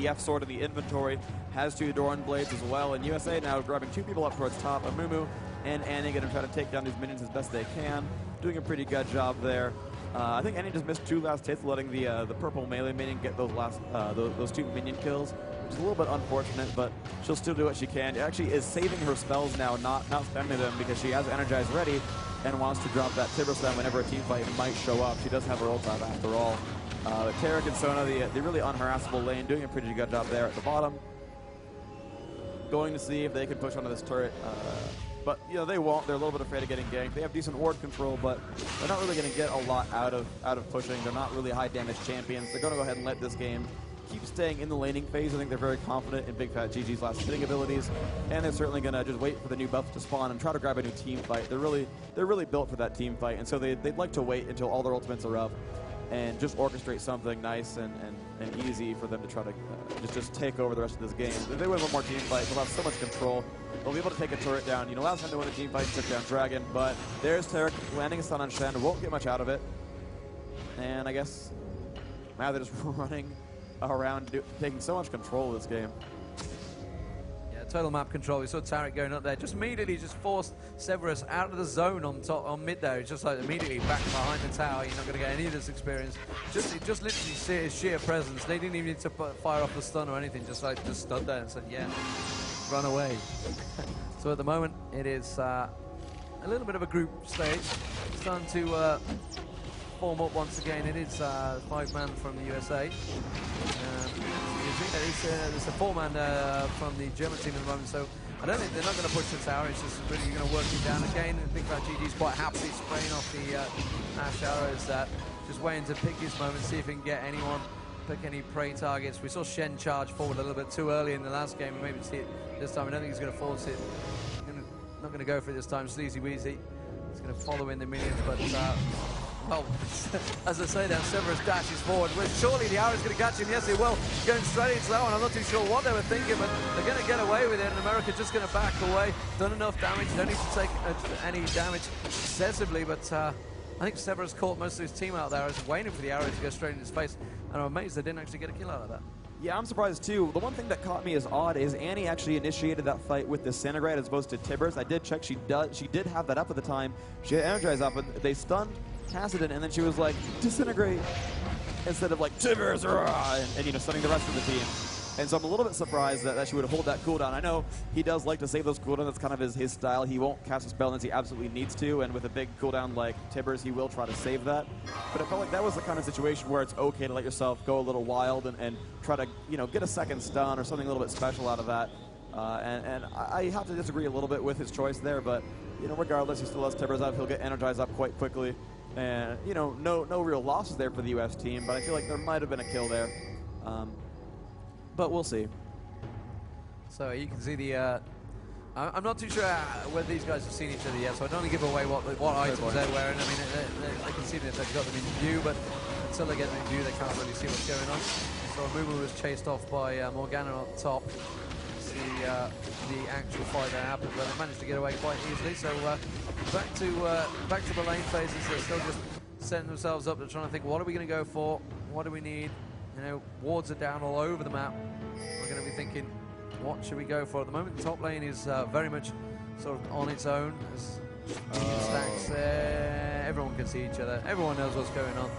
BF sword in the inventory, has 2 Doran blades as well, and USA now grabbing 2 people up towards top. Amumu and Annie going to try to take down these minions as best they can, doing a pretty good job there. I think Annie just missed 2 last hits, letting the purple melee minion get those last those 2 minion kills, which is a little bit unfortunate, but she'll still do what she can. It actually is saving her spells now, not spending them, because she has Energize ready and wants to drop that Tiber spell whenever a team fight might show up. She does have her ult up after all. Tarek and Sona, the really unharassable lane, doing a pretty good job there at the bottom. Going to see if they can push onto this turret. But, you know, they won't. They're a little bit afraid of getting ganked. They have decent ward control, but they're not really going to get a lot out of pushing. They're not really high damage champions. They're going to go ahead and let this game keep staying in the laning phase. I think they're very confident in Big Fat GG's last hitting abilities, and they're certainly going to just wait for the new buff to spawn and try to grab a new team fight. They're really built for that team fight, and so they'd like to wait until all their ultimates are up and just orchestrate something nice and easy for them to try to just take over the rest of this game. If they win one more team fight, they'll have so much control. They'll be able to take a turret down. You know, last time they won a team fight, they took down Dragon, but there's Tarek landing a stun on Shen. Won't get much out of it. And I guess now they're just running around, taking so much control of this game. Yeah, total map control. We saw Tarek going up there. Just immediately just forced Severus out of the zone on mid there. It's just like immediately back behind the tower. You're not going to get any of this experience. Just literally sheer presence. They didn't even need to fire off the stun or anything. Just stood there and said, yeah, run away. So at the moment, it is a little bit of a group stage. It's starting to form up once again. It is 5-man from the USA. It's a 4-man from the German team at the moment, so I don't think they're not going to push the tower. It's just really going to work it down again. I think that GG's quite happily spraying off the Ash arrows, just waiting to pick his moment, see if he can get anyone, pick any prey targets. We saw Shen charge forward a little bit too early in the last game, and maybe see it this time. I don't think he's going to force it. Not going to go for it this time. Sleazy Weezy. He's going to follow in the minions, but well, as I say now, Severus dashes forward. Well, surely the arrow's going to catch him. Yes, he will. Going straight into that one. I'm not too sure what they were thinking, but they're going to get away with it, and America just going to back away. Done enough damage. Don't need to take any damage excessively, but I think Severus caught most of his team out there. I was waiting for the arrow to go straight in his face, and I'm amazed they didn't actually get a kill out of that. Yeah, I'm surprised too. The one thing that caught me as odd is Annie actually initiated that fight with Disintegrate as opposed to Tibbers. I did check, she did have that up at the time. She had Energize up, and they stunned Kassadin, and then she was like, Disintegrate, instead of like, Tibbers, and you know, stunning the rest of the team. And so I'm a little bit surprised that she would hold that cooldown. I know he does like to save those cooldowns. That's kind of his style. He won't cast a spell unless he absolutely needs to, and with a big cooldown like Tibbers, he will try to save that. But I felt like that was the kind of situation where it's okay to let yourself go a little wild and try to, you know, get a second stun or something a little bit special out of that. And I have to disagree a little bit with his choice there, but, you know, regardless, he still has Tibbers up. He'll get Energized up quite quickly. And, you know, no real losses there for the US team, but I feel like there might have been a kill there. But we'll see. So you can see the... I'm not too sure whether these guys have seen each other yet, so I don't want to give away what items they're wearing. I mean, they can see that they've got them in view, but until they get them in view, they can't really see what's going on. So Mumu was chased off by Morgana on top. See the actual fight that happened, but they managed to get away quite easily. So back to the lane phases. They're still just setting themselves up. They're trying to think, what are we going to go for? What do we need? You know, wards are down all over the map. We're going to be thinking, what should we go for? At the moment, the top lane is very much sort of on its own. There's stacks there. Everyone can see each other. Everyone knows what's going on.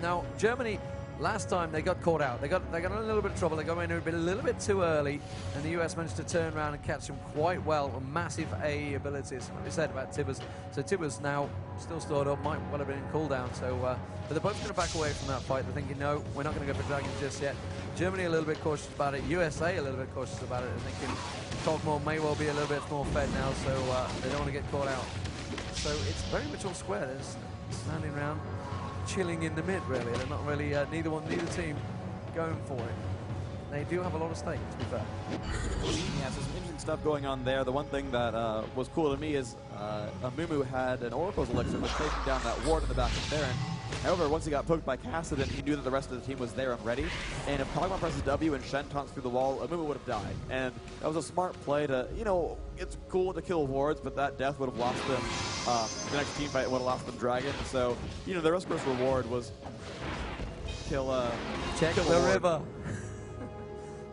Now, Germany, last time they got caught out. They got in a little bit of trouble. They got in a little bit too early, and the US managed to turn around and catch them quite well with massive AE abilities. Like we said about Tibbers. So Tibbers now still stored up, might well have been in cooldown. So, but they're both going to back away from that fight. They're thinking, no, we're not going to go for Dragon just yet. Germany a little bit cautious about it. USA a little bit cautious about it. They're thinking Cogmore may well be a little bit more fed now, so they don't want to get caught out. So it's very much all square. They're standing around, chilling in the mid, really. They're not really, neither team going for it. They do have a lot of stake, to be fair. Yeah, so some interesting stuff going on there. The one thing that was cool to me is Amumu had an Oracle's Elixir, was taking down that ward in the back of Baron. However, once he got poked by Kassadin, he knew that the rest of the team was there and ready. And if Kog'Maw presses W and Shen taunts through the wall, Amumu would have died. And that was a smart play to, you know, it's cool to kill wards, but that death would have lost them. The next team fight would have lost them Dragon. So, you know, the risk versus reward was kill Check the river.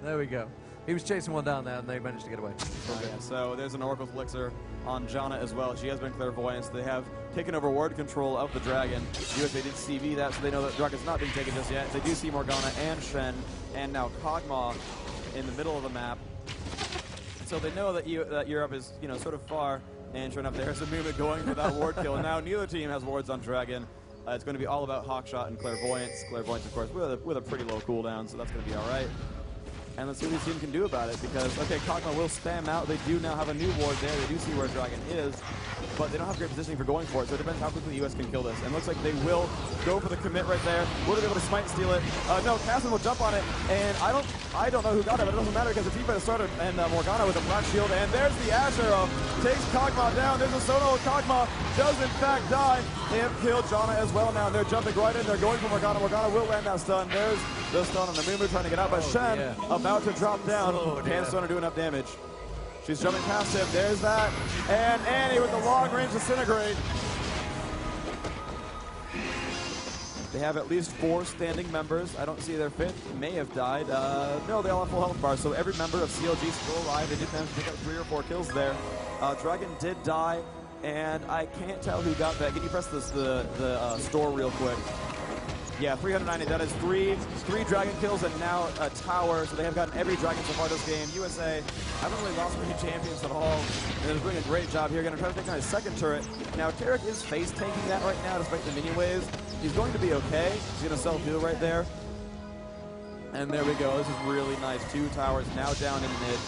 There we go. He was chasing one down there, and they managed to get away. So there's an Oracle's Elixir on Janna as well. She has been clairvoyant, so they have taken over ward control of the Dragon. USA did CV that, so they know that Dragon's not being taken just yet. They do see Morgana and Shen, and now Kog'Maw in the middle of the map. So they know that, that Europe is, sort of far, and sure enough, there's a movement going for that ward kill. And now neither team has wards on Dragon. It's going to be all about Hawkshot and Clairvoyance. Clairvoyance, of course, with a pretty low cooldown, so that's going to be all right. And let's see what this team can do about it, because, okay, Kog'Maw will spam out. They do now have a new ward there. They do see where Dragon is, but they don't have great positioning for going for it, so it depends how quickly the US can kill this. And it looks like they will go for the commit right there. Will they be able to smite steal it? No, Cassin will jump on it, and I don't know who got it, but it doesn't matter because the team fight has started, and Morgana with a black shield, and there's the Ash Arrow. Takes Kog'Maw down. There's a solo. Kog'Maw does, in fact, die. They have killed Janna as well now, and they're jumping right in. They're going for Morgana. Morgana will land that stun. There's the stun on the Mumu trying to get out, but Shen about to drop down. Can't stun or do enough damage. She's jumping past him. There's that. And Annie with the long-range disintegrate. They have at least 4 standing members. I don't see their 5th. May have died. No, they all have full health bars, so every member of CLG is still alive. They did manage to pick up 3 or 4 kills there. Dragon did die, and I can't tell who got that. Can you press the store real quick? Yeah, 390. That is three Dragon kills and now a tower. So they have gotten every Dragon so far this game. USA haven't really lost many champions at all. And they're doing a great job here. Going to try to take on his 2nd turret. Now, Tarek is face tanking that right now despite the minion waves. He's going to be okay. He's going to self-heal right there. And there we go. This is really nice. 2 towers now down in mid.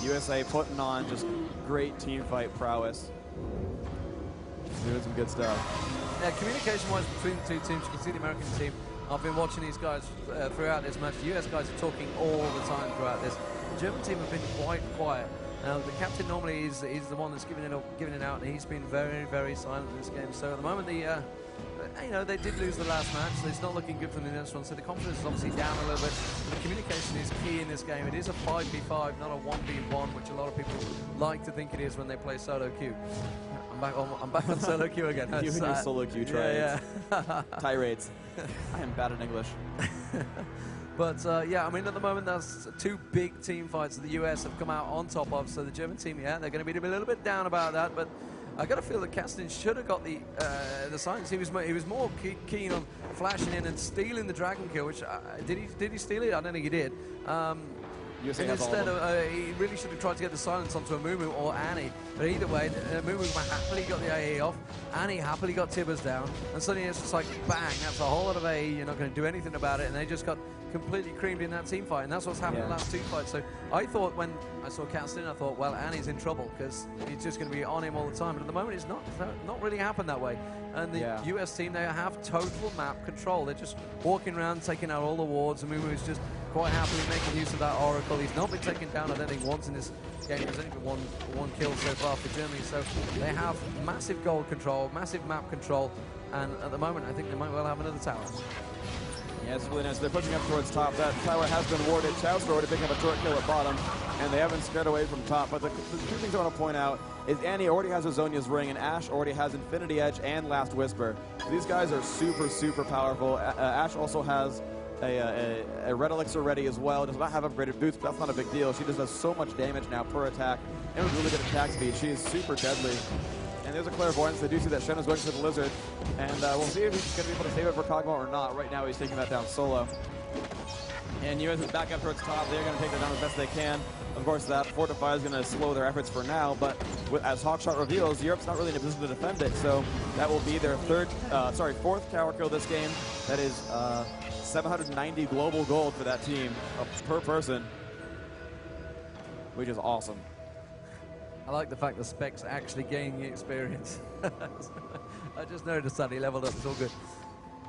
USA putting on just great team fight prowess. Doing some good stuff. Yeah, communication-wise between the 2 teams, you can see the American team. I've been watching these guys throughout this match. The US guys are talking all the time throughout this. The German team have been quite quiet. Now, the captain normally is the one that's giving it out, and he's been very, very silent in this game. So at the moment, they did lose the last match, so it's not looking good for the next one. So the confidence is obviously down a little bit. But the communication is key in this game. It is a 5v5, not a 1v1, which a lot of people like to think it is when they play solo queue. I'm back on solo queue again. You and your solo queue trades. Yeah. Tirades. I am bad at English. But yeah, I mean, at the moment, that's 2 big team fights that the US have come out on top of. So the German team, yeah, they're going to be a little bit down about that. But I got to feel that Caston should have got the silence. He was more keen on flashing in and stealing the Dragon kill. Which did he steal it? I don't think he did. And instead, he really should have tried to get the silence onto a Mumu or Annie. But either way, Mumu happily got the AE off. Annie happily got Tibbers down. And suddenly it's just like, bang, that's a whole lot of AE. You're not going to do anything about it. And they just got completely creamed in that team fight. And that's what's happened in the last 2 fights. So I thought when I saw Caston, I thought, well, Annie's in trouble because he's just going to be on him all the time. But at the moment, it's not really happened that way. And the US team, they have total map control. They're just walking around, taking out all the wards. And Mumu is just quite happily making use of that Oracle. He's not been taken down, I don't think, once in this game. There's only been one kill so far for Germany. So they have massive goal control, massive map control, and at the moment, I think they might well have another tower. Yeah, it's really nice. They're pushing up towards top. That tower has been warded. Chow's already picking up a turret kill at bottom, and they haven't scared away from top. But the 2 things I want to point out is Annie already has Azonia's Ring, and Ashe already has Infinity Edge and Last Whisper. So these guys are super, super powerful. Ashe also has a Red Elixir ready as well. Does not have upgraded boots, but that's not a big deal. She just does so much damage now per attack, and with really good attack speed. She is super deadly. And there's a Clairvoyance. They do see that Shen is going for the Lizard, and we'll see if he's going to be able to save it for Kog'Maw or not. Right now, he's taking that down solo. And US is back up towards top. They're going to take that down as best they can. Of course, that Fortify is going to slow their efforts for now, but as Hawkshot reveals, Europe's not really in a position to defend it, so that will be their 4th tower kill this game. That is 790 global gold for that team per person, which is awesome. I like the fact the Spec's actually gaining the experience. I just noticed that he leveled up. It's all good.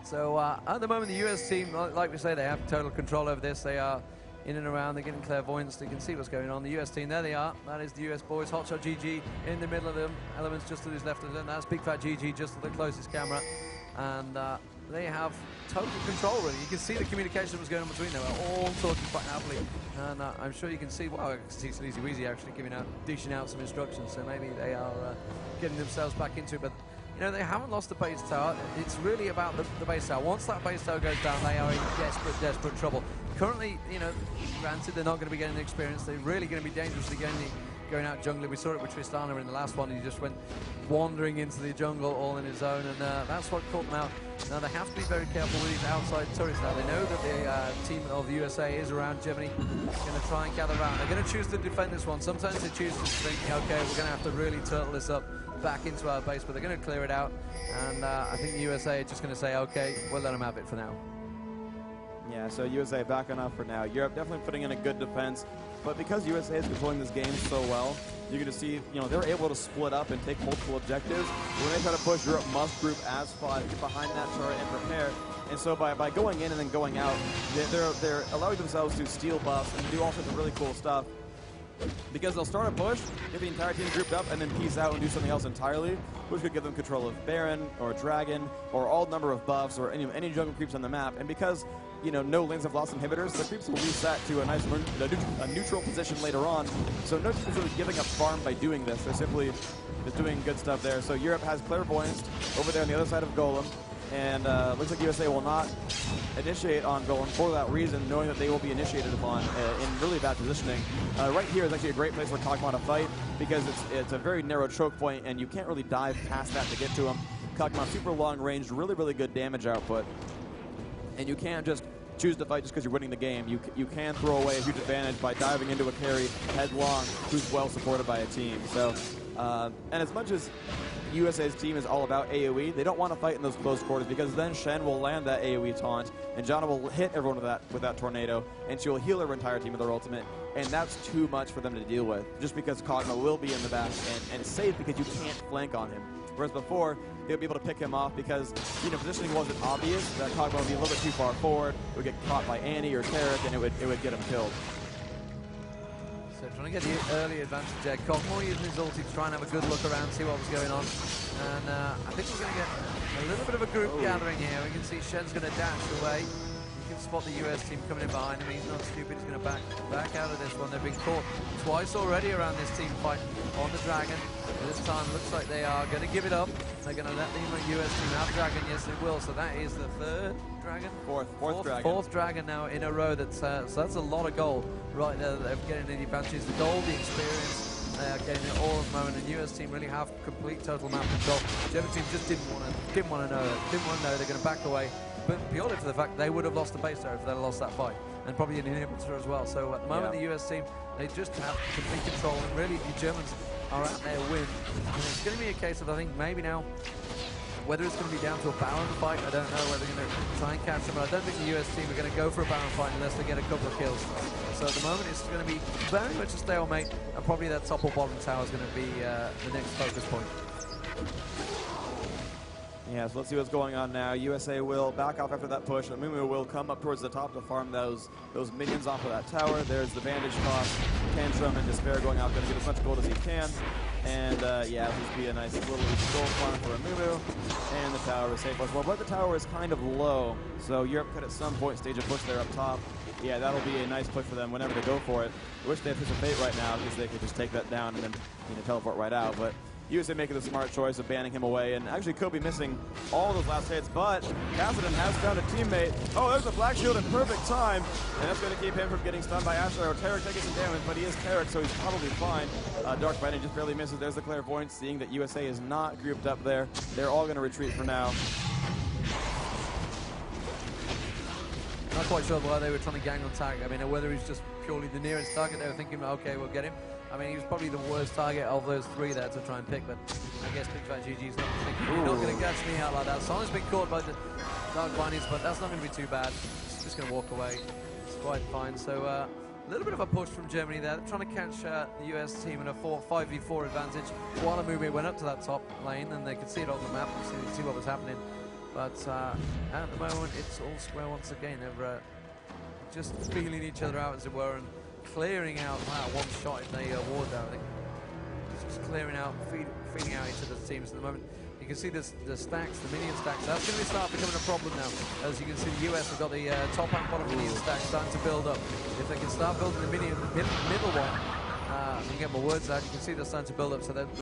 So at the moment, the US team, like we say, they have total control over this. They are in and around. They're getting clairvoyance. They can see what's going on. The US team, there they are. That is the US boys. Hotshot GG in the middle of them. Elements just to his left of them. That's Big Fat GG just to the closest camera. And they have total control, really. You can see the communication that was going on between them. They're all talking quite happily. And I'm sure you can see, well, I can see Sleazy Weezy actually dishing out some instructions. So maybe they are getting themselves back into it. But, you know, they haven't lost the base tower. It's really about the base tower. Once that base tower goes down, they are in desperate, desperate trouble. currently, you know, granted they're not going to be getting the experience. They're really going to be dangerously going out jungler. We saw it with Tristana in the last one. He just went wandering into the jungle all in his own, and that's what caught them out. Now they have to be very careful with these outside turrets. Now they know that the team of the USA is around Germany. Going to try and gather around. They're going to choose to defend this one. Sometimes they choose to think, okay, we're going to have to really turtle this up back into our base, but they're going to clear it out. And I think the USA are just going to say, okay, we'll let them have it for now. Yeah, so USA backing off for now. Europe definitely putting in a good defense, but because USA is controlling this game so well, you're going to see, you know, they're able to split up and take multiple objectives. When they try to push, Europe must group as 5, get behind that turret and prepare. And so by going in and then going out, they're allowing themselves to steal buffs and do all sorts of really cool stuff. Because they'll start a push, get the entire team grouped up, and then peace out and do something else entirely, which could give them control of Baron or Dragon or all number of buffs or any jungle creeps on the map. And because, you know, no lanes have lost inhibitors, the creeps will reset to a nice a neutral position later on. So no team is really giving up farm by doing this. They're simply just doing good stuff there. So Europe has Clairvoyance over there on the other side of Golem. And looks like USA will not initiate on Golem for that reason, knowing that they will be initiated upon in really bad positioning. Right here is actually a great place for Kog'Maw to fight because it's a very narrow choke point and you can't really dive past that to get to him. Kog'Maw super long range, really good damage output. And you can't just choose to fight just because you're winning the game. You can throw away a huge advantage by diving into a carry headlong who's well supported by a team. So, and as much as USA's team is all about AoE, they don't want to fight in those close quarters because then Shen will land that AoE taunt and Janna will hit everyone with that tornado and she will heal her entire team with her ultimate, and that's too much for them to deal with just because Kog'Maw will be in the back and safe because you can't flank on him. Whereas before, they'll be able to pick him off because, you know, positioning wasn't obvious. That Kog'Maw would be a little bit too far forward. It would get caught by Annie or Tarek, and it would get him killed. So trying to get the early advantage there. Kog'Maw using his ulti to try and have a good look around, see what was going on. And I think we're going to get a little bit of a group gathering here. We can see Shen's going to dash away. You can spot the US team coming in behind him. He's not stupid. He's going to back out of this one. They've been caught twice already around this team fight on the Dragon. This time looks like they are going to give it up. They're going to let the US team have Dragon. Yes, they will. So that is the third Dragon? Fourth Dragon. Fourth Dragon now in a row. So that's a lot of gold right there that they're getting the advantages. The gold, the experience, they are getting it all at the moment. The US team really have complete total map control. The German team just didn't want to know. They're going to back away. But purely for the fact they would have lost the base there if they'd lost that fight. And probably an inhibitor as well. So at the moment, the US team, they just have complete control. And really, the Germans are at their win. And it's going to be a case of, I think, maybe now, whether it's going to be down to a Baron fight, I don't know. Whether they're going to try and catch them. But I don't think the US team are going to go for a Baron fight unless they get a couple of kills. So at the moment, it's going to be very much a stalemate. And probably that top or bottom tower is going to be the next focus point. Yeah, so let's see what's going on now. USA will back off after that push. Mumu will come up towards the top to farm those minions off of that tower. There's the bandage toss, Tantrum, and Despair going out, going to get as much gold as he can. And yeah, this would be a nice little gold farm for Mumu. And the tower is safe as well. But the tower is kind of low, so Europe could at some point stage a push there up top. Yeah, that'll be a nice push for them whenever they go for it. I wish they had Fish of Fate right now because they could just take that down and then, you know, teleport right out. But USA making the smart choice of banning him away, and actually Kobe missing all those last hits, but Kassadin has found a teammate. Oh, there's a Black Shield in perfect time, and that's going to keep him from getting stunned by Asher or Tarek taking some damage, but he is Tarek, so he's probably fine. Dark Binding just barely misses. There's the Clairvoyance, seeing that USA is not grouped up there. They're all going to retreat for now. Not quite sure why they were trying to gang on target. I mean, whether he's just purely the nearest target, they were thinking, okay, we'll get him. I mean, he was probably the worst target of those three there to try and pick, but I guess Big Fat GG's not thinking, you're not going to catch me out like that. Someone's been caught by the Dark Bindings, but that's not going to be too bad. He's just going to walk away. It's quite fine. So a little bit of a push from Germany there. They're trying to catch the US team in a 5v4 advantage. While Amube went up to that top lane, and they could see it on the map, see what was happening. But at the moment, it's all square once again. They're just feeling each other out, as it were, and clearing out one shot if they ward there. I think just clearing out, feeding out each other's teams at the moment. You can see the stacks, the minion stacks. That's going to start becoming a problem now. As you can see, the US have got the top and bottom minion stacks starting to build up. If they can start building the middle one, I can get my words out. You can see they're starting to build up. So that.